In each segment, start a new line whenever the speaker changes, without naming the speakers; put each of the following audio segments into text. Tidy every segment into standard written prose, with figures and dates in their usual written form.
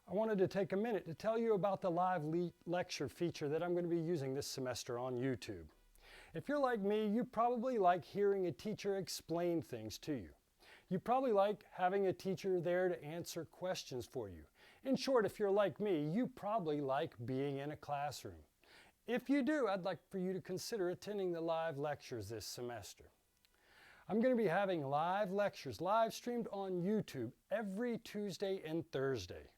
I wanted to take a minute to tell you about the live lecture feature that I'm going to be using this semester on YouTube. If you're like me, you probably like hearing a teacher explain things to you. You probably like having a teacher there to answer questions for you. In short, if you're like me, you probably like being in a classroom. If you do, I'd like for you to consider attending the live lectures this semester. I'm going to be having live lectures live streamed on YouTube every Tuesday and Thursday.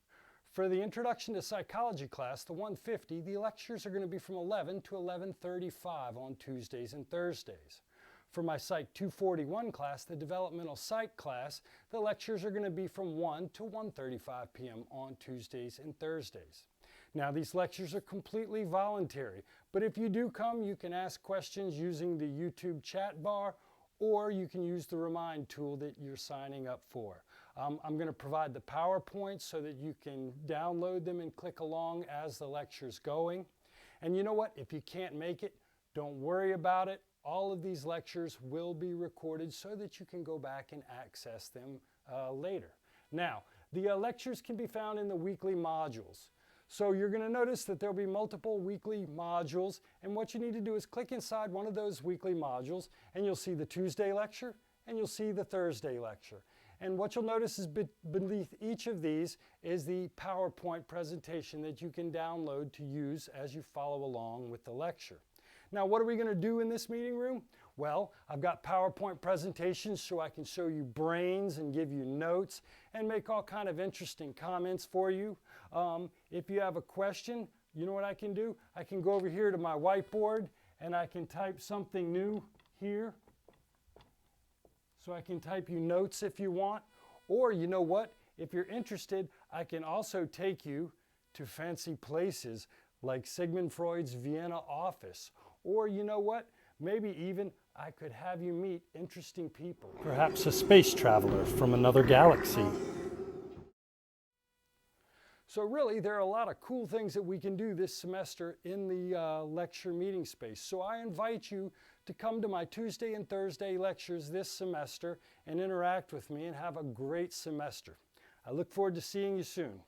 For the Introduction to Psychology class, the 150, the lectures are going to be from 11 to 11:35 on Tuesdays and Thursdays. For my Psych 241 class, the Developmental Psych class, the lectures are going to be from 1 to 1:35 p.m. on Tuesdays and Thursdays. Now, these lectures are completely voluntary, but if you do come, you can ask questions using the YouTube chat bar, or you can use the Remind tool that you're signing up for. I'm going to provide the PowerPoints so that you can download them and click along as the lecture's going. And you know what? If you can't make it, don't worry about it. All of these lectures will be recorded so that you can go back and access them later. Now, the lectures can be found in the weekly modules. So you're going to notice that there'll be multiple weekly modules, and what you need to do is click inside one of those weekly modules and you'll see the Tuesday lecture and you'll see the Thursday lecture. And what you'll notice is beneath each of these is the PowerPoint presentation that you can download to use as you follow along with the lecture. Now, what are we going to do in this meeting room? Well, I've got PowerPoint presentations so I can show you brains and give you notes and make all kind of interesting comments for you. If you have a question, you know what I can do? I can go over here to my whiteboard and I can type something new here. So I can type you notes if you want. Or you know what? If you're interested, I can also take you to fancy places like Sigmund Freud's Vienna office. Or you know what? Maybe even I could have you meet interesting people. Perhaps a space traveler from another galaxy. So really, there are a lot of cool things that we can do this semester in the lecture meeting space. So I invite you to come to my Tuesday and Thursday lectures this semester and interact with me and have a great semester. I look forward to seeing you soon.